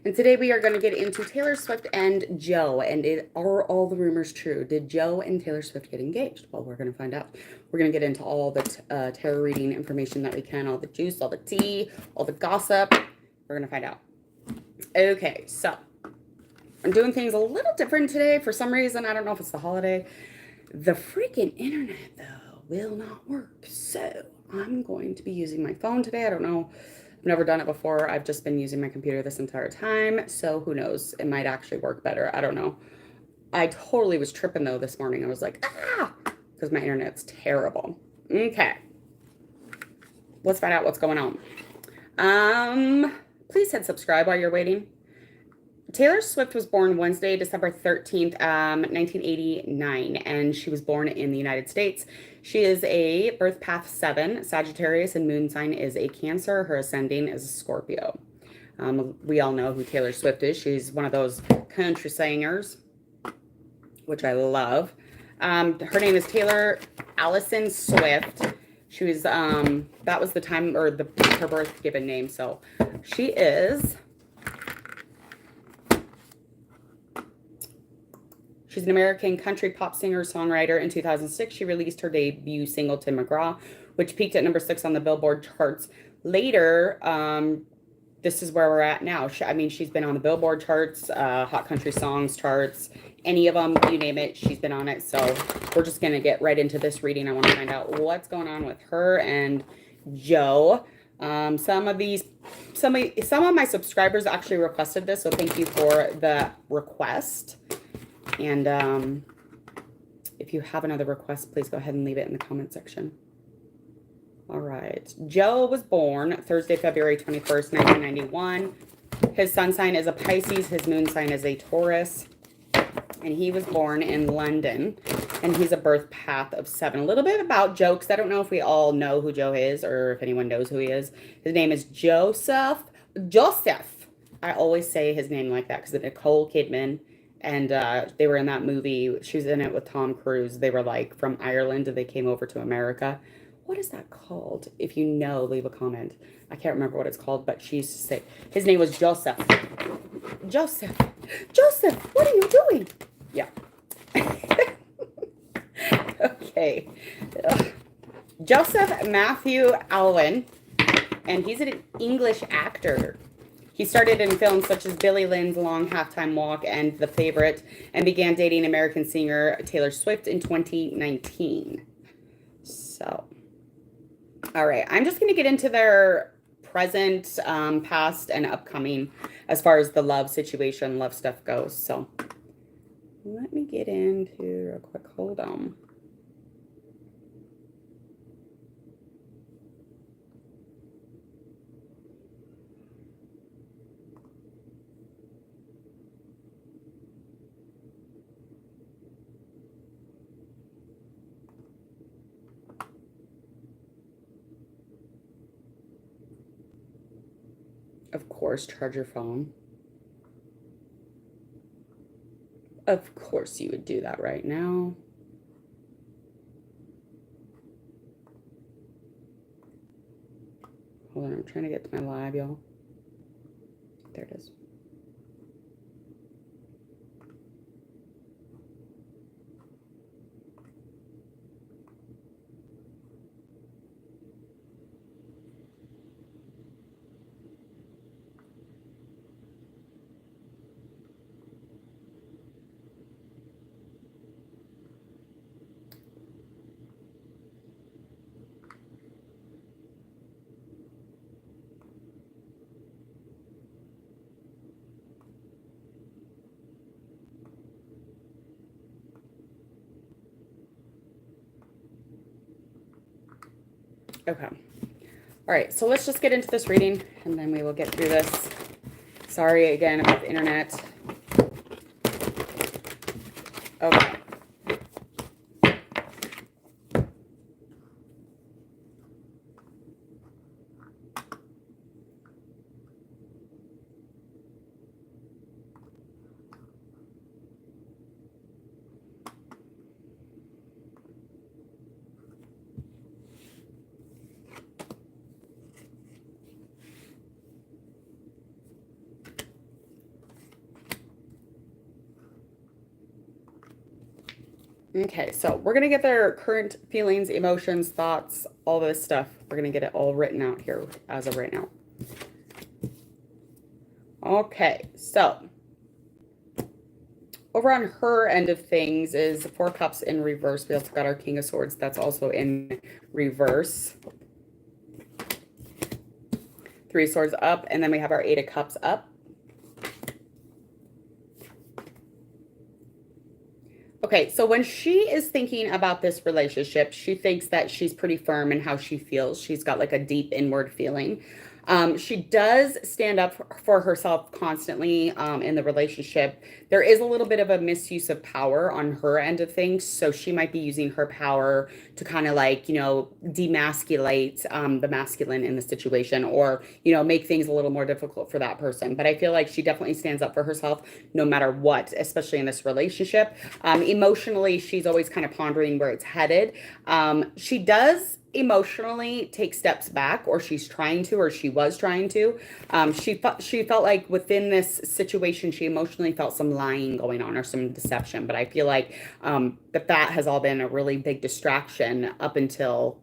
And today we are going to get into Taylor Swift and Joe. And are all the rumors true? Did Joe and Taylor Swift get engaged? Well, we're going to find out. We're going to get into all the tarot reading information that we can, all the juice, all the tea, all the gossip. We're going to find out. Okay, so I'm doing things a little different today. For some reason, I don't know if it's the holiday. The freaking internet, though, will not work. So I'm going to be using my phone today. I don't know. I've never done it before. I've just been using my computer this entire time. So who knows? It might actually work better. I don't know. I totally was tripping, though, this morning. I was like, because my internet's terrible. Okay. Let's find out what's going on. Please hit subscribe while you're waiting. Taylor Swift was born Wednesday, December 13th, 1989, and she was born in the United States. She is a birth path 7, Sagittarius, and moon sign is a Cancer. Her ascending is a Scorpio. We all know who Taylor Swift is. She's one of those country singers, which I love. Her name is Taylor Allison Swift. She was, that was the time, or her birth given name, so she is... She's an American country pop singer-songwriter. In 2006, she released her debut single, Tim McGraw, which peaked at number 6 on the Billboard charts. Later, this is where we're at now. She's been on the Billboard charts, Hot Country Songs charts, any of them, you name it, she's been on it. So we're just going to get right into this reading. I want to find out what's going on with her and Joe. Some of my subscribers actually requested this, so thank you for the request. And if you have another request, please go ahead and leave it in the comment section. All right. Joe was born Thursday, February 21st, 1991. His sun sign is a Pisces. His moon sign is a Taurus. And he was born in London. And he's a birth path of 7. A little bit about Joe, because I don't know if we all know who Joe is or if anyone knows who he is. His name is Joseph. I always say his name like that because of Nicole Kidman. And they were in that movie. She was in it with Tom Cruise. They were like from Ireland and they came over to America. What is that called? If you know, leave a comment. I can't remember what it's called, but she used to say, his name was Joseph. Joseph, what are you doing? Yeah. Okay. Joseph Matthew Alwyn, and he's an English actor. He started in films such as Billy Lynn's Long Halftime Walk and The Favorite, and began dating American singer Taylor Swift in 2019. So, all right. I'm just going to get into their present, past, and upcoming as far as the love situation, love stuff goes. So, let me get into real quick. Hold on. Of course, charge your phone. Of course you would do that right now. Hold on, I'm trying to get to my live, y'all. There it is. Okay. All right, so let's just get into this reading, and then we will get through this. Sorry again about the internet. Okay. Okay, so we're gonna get their current feelings, emotions, thoughts, all this stuff. We're gonna get it all written out here as of right now. Okay, so over on her end of things is Four Cups in reverse. We also got our King of Swords. That's also in reverse. Three Swords up, and then we have our Eight of Cups up. Okay, so when she is thinking about this relationship, she thinks that she's pretty firm in how she feels. She's got like a deep inward feeling. She does stand up for herself constantly in the relationship. There is a little bit of a misuse of power on her end of things. So she might be using her power to kind of like, demasculate the masculine in the situation or, make things a little more difficult for that person. But I feel like she definitely stands up for herself no matter what, especially in this relationship. Emotionally, she's always kind of pondering where it's headed. She does emotionally take steps back, or she's trying to, or she was trying to. She felt like within this situation, she emotionally felt some lying going on or some deception. But I feel like that has all been a really big distraction up until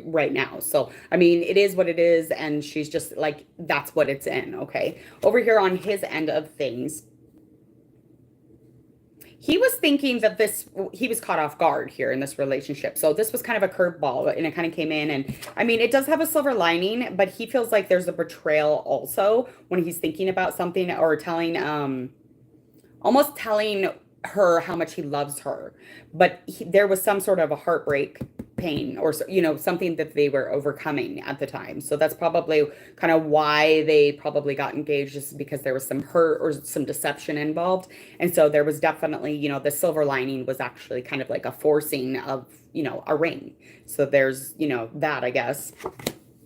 right now. So I mean, it is what it is, and she's just like, that's what it's in. Okay, over here on his end of things, he was thinking that he was caught off guard here in this relationship. So this was kind of a curveball, and it kind of came in. And I mean, it does have a silver lining, but he feels like there's a betrayal also when he's thinking about something or almost telling her how much he loves her. But there was some sort of a heartbreak pain or, something that they were overcoming at the time. So that's probably kind of why they probably got engaged, just because there was some hurt or some deception involved. And so there was definitely, the silver lining was actually kind of like a forcing of, a ring. So there's, that, I guess.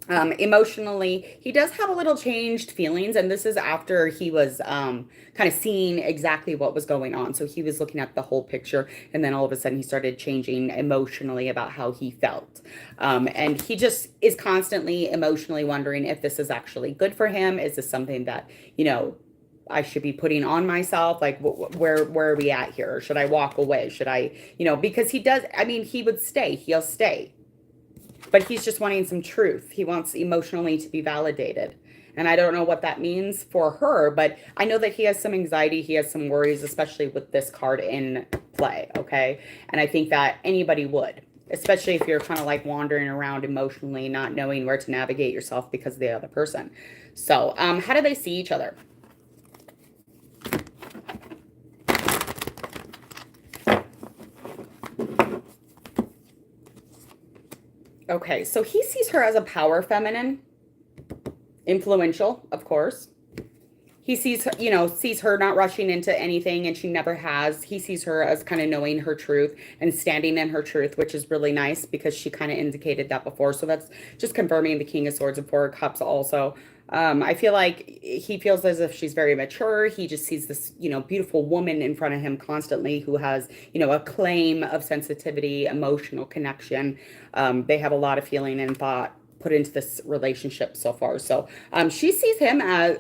Emotionally, he does have a little changed feelings, and this is after he was kind of seeing exactly what was going on. So he was looking at the whole picture, and then all of a sudden he started changing emotionally about how he felt. And he just is constantly emotionally wondering if this is actually good for him. Is this something that, I should be putting on myself? Like, where are we at here? Or should I walk away? Should I, because he does, I mean, he'll stay. But he's just wanting some truth. He wants emotionally to be validated. And I don't know what that means for her, but I know that he has some anxiety. He has some worries, especially with this card in play. Okay. And I think that anybody would, especially if you're kind of like wandering around emotionally, not knowing where to navigate yourself because of the other person. So, how do they see each other? Okay, so he sees her as a power feminine, influential, of course. He sees her not rushing into anything, and she never has. He sees her as kind of knowing her truth and standing in her truth, which is really nice because she kind of indicated that before. So that's just confirming the King of Swords and Four of Cups also. I feel like he feels as if she's very mature. He just sees this, beautiful woman in front of him constantly who has, a claim of sensitivity, emotional connection. They have a lot of feeling and thought put into this relationship so far. So she sees him as,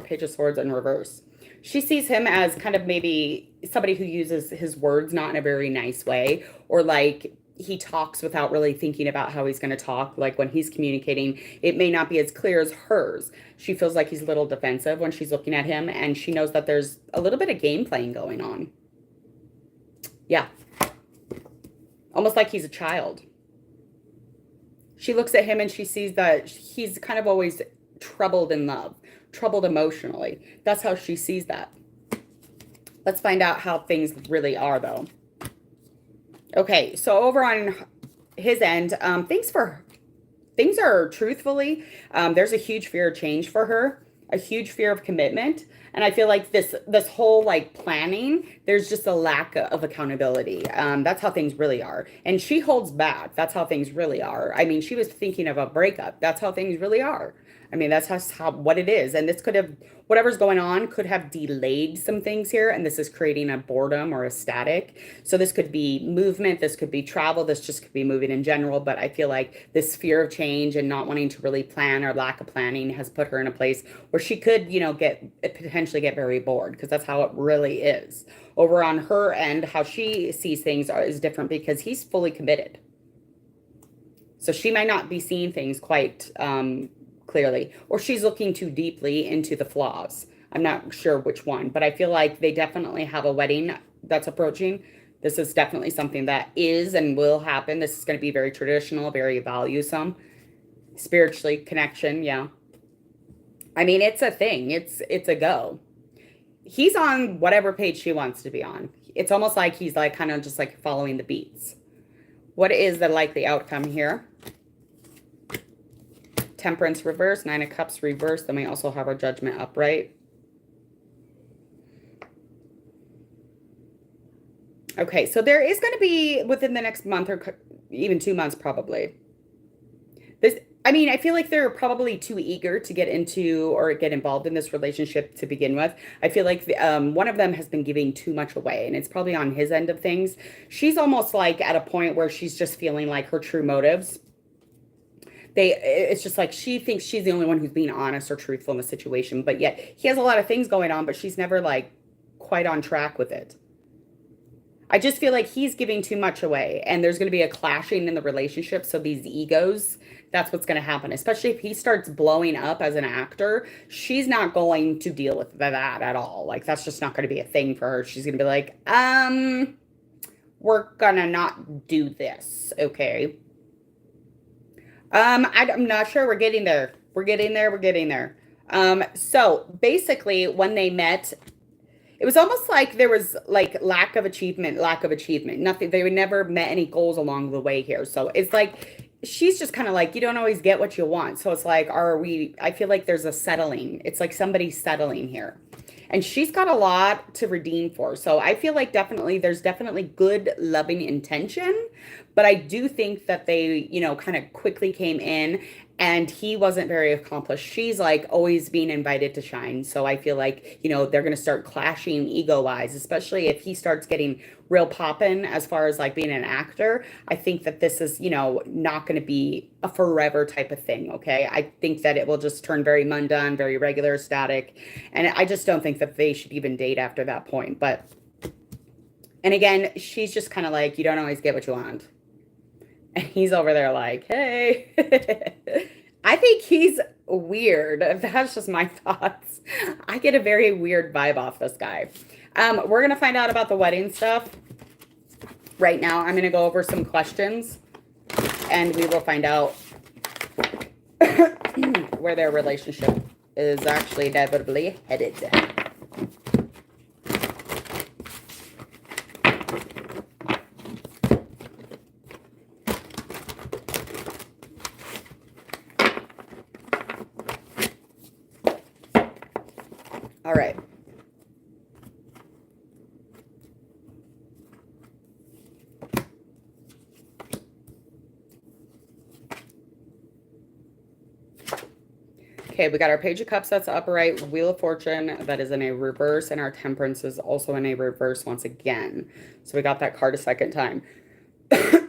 Page of Swords in reverse. She sees him as kind of maybe somebody who uses his words not in a very nice way, or like he talks without really thinking about how he's going to talk. Like when he's communicating, it may not be as clear as hers. She feels like he's a little defensive when she's looking at him, and she knows that there's a little bit of game playing going on. Yeah. Almost like he's a child. She looks at him and she sees that he's kind of always troubled in love, troubled emotionally. That's how she sees that. Let's find out how things really are, though. Okay, so over on his end, things are truthfully, there's a huge fear of change for her, a huge fear of commitment. And I feel like this whole like planning, there's just a lack of accountability. That's how things really are. And she holds back. That's how things really are. I mean, she was thinking of a breakup. That's how things really are. I mean, that's how what it is. And this could have, whatever's going on could have delayed some things here. And this is creating a boredom or a static. So this could be movement, this could be travel, this just could be moving in general. But I feel like this fear of change and not wanting to really plan or lack of planning has put her in a place where she could, potentially get very bored because that's how it really is. Over on her end, how she sees things is different because he's fully committed. So she might not be seeing things quite clearly, or she's looking too deeply into the flaws. I'm not sure which one, but I feel like they definitely have a wedding that's approaching. This is definitely something that is and will happen. This is going to be very traditional, very valuesome, spiritually connection. Yeah. I mean, it's a thing. It's a go. He's on whatever page she wants to be on. It's almost like he's like kind of just like following the beats. What is the likely outcome here? Temperance reverse, Nine of Cups reverse. Then we also have our Judgment upright. Okay, so there is going to be within the next month or even 2 months probably. I mean, I feel like they're probably too eager to get into or get involved in this relationship to begin with. I feel like one of them has been giving too much away, and it's probably on his end of things. She's almost like at a point where she's just feeling like her true motives. It's just like she thinks she's the only one who's being honest or truthful in the situation, but yet he has a lot of things going on, but she's never like quite on track with it. I just feel like he's giving too much away, and there's going to be a clashing in the relationship. So these egos, that's what's going to happen, especially if he starts blowing up as an actor. She's not going to deal with that at all. Like, that's just not going to be a thing for her. She's going to be like, we're going to not do this. Okay. I'm not sure. We're getting there. We're getting there. We're getting there. So basically when they met, it was almost like there was like lack of achievement. Nothing. They never met any goals along the way here. So it's like, she's just kind of like, you don't always get what you want. So it's like, I feel like there's a settling. It's like somebody's settling here. And she's got a lot to redeem for. So I feel like there's definitely good, loving intention. But I do think that they, kind of quickly came in and he wasn't very accomplished. She's like always being invited to shine. So I feel like, they're going to start clashing ego-wise, especially if he starts getting real poppin' as far as like being an actor. I think that this is, not going to be a forever type of thing. Okay. I think that it will just turn very mundane, very regular, static. And I just don't think that they should even date after that point. And again, she's just kind of like, you don't always get what you want. And he's over there like, hey, I think he's weird. That's just my thoughts. I get a very weird vibe off this guy. We're going to find out about the wedding stuff right now. I'm going to go over some questions and we will find out where their relationship is actually inevitably headed. All right. Okay, we got our Page of Cups, that's upright, Wheel of Fortune, that is in a reverse, and our Temperance is also in a reverse once again. So we got that card a second time.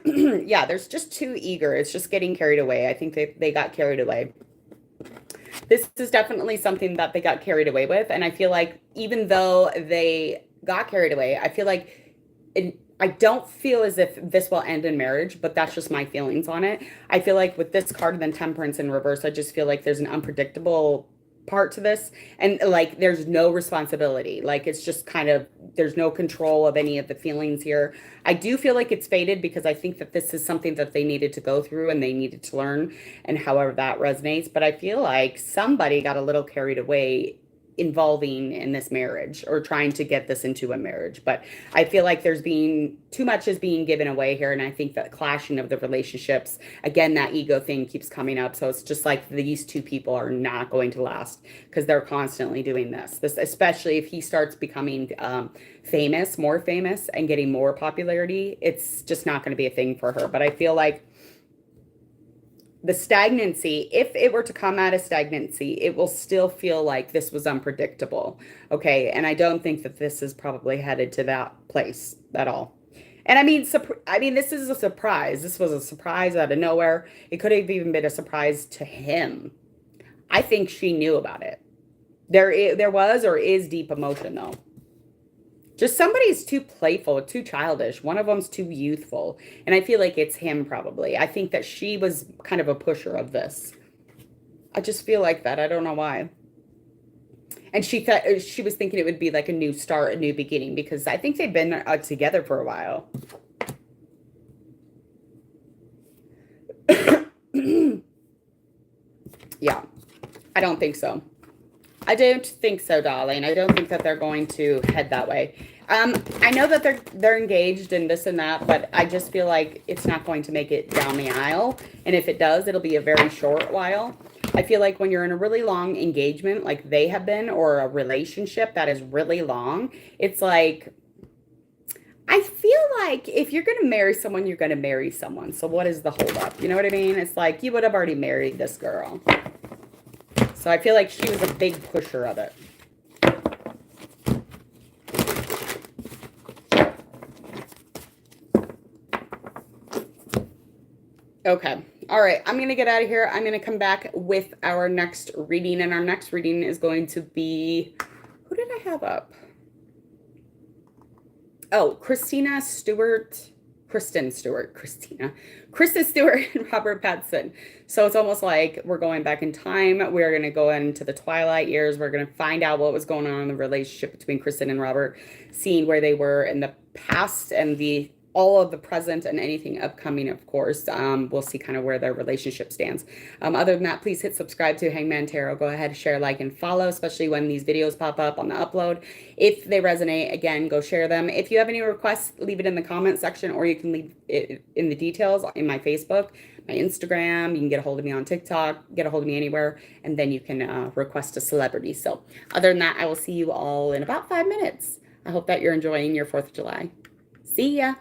Yeah, there's just too eager. It's just getting carried away. I think they got carried away. This is definitely something that they got carried away with. And I feel like even though they got carried away, I feel like I don't feel as if this will end in marriage, but that's just my feelings on it. I feel like with this card and then Temperance in reverse, I just feel like there's an unpredictable part to this, and like there's no responsibility. Like it's just kind of, there's no control of any of the feelings here. I do feel like it's faded because I think that this is something that they needed to go through and they needed to learn, and however that resonates. But I feel like somebody got a little carried away involving in this marriage or trying to get this into a marriage. But I feel like there's being too much is being given away here. And I think that clashing of the relationships, again, that ego thing keeps coming up. So it's just like these two people are not going to last because they're constantly doing this, especially if he starts becoming famous, more famous and getting more popularity, it's just not going to be a thing for her. But I feel like the stagnancy, if it were to come out of stagnancy, it will still feel like this was unpredictable. Okay. And I don't think that this is probably headed to that place at all. And I mean, this is a surprise. This was a surprise out of nowhere. It could have even been a surprise to him. I think she knew about it. There was or is deep emotion though. Just somebody's too playful, too childish. One of them's too youthful. And I feel like it's him probably. I think that she was kind of a pusher of this. I just feel like that. I don't know why. And she thought she was thinking it would be like a new start, a new beginning, because I think they've been together for a while. Yeah, I don't think so. I don't think so, darling. I don't think that they're going to head that way. I know that they're engaged and this and that, but I just feel like it's not going to make it down the aisle. And if it does, it'll be a very short while. I feel like when you're in a really long engagement, like they have been, or a relationship that is really long, it's like, I feel like if you're going to marry someone, you're going to marry someone. So what is the holdup? You know what I mean? It's like you would have already married this girl. So I feel like she was a big pusher of it. Okay. All right. I'm going to get out of here. I'm going to come back with our next reading. And our next reading is going to be, who did I have up? Oh, Kristen Stewart and Robert Pattinson. So it's almost like we're going back in time. We're going to go into the Twilight years. We're going to find out what was going on in the relationship between Kristen and Robert, seeing where they were in the past and all of the present and anything upcoming, of course. We'll see kind of where their relationship stands. Other than that, please hit subscribe to Hangman Tarot. Go ahead, share, like, and follow, especially when these videos pop up on the upload. If they resonate, again, go share them. If you have any requests, leave it in the comment section, or you can leave it in the details in my Facebook, my Instagram. You can get a hold of me on TikTok, get a hold of me anywhere, and then you can request a celebrity. So other than that, I will see you all in about 5 minutes. I hope that you're enjoying your 4th of July. See ya.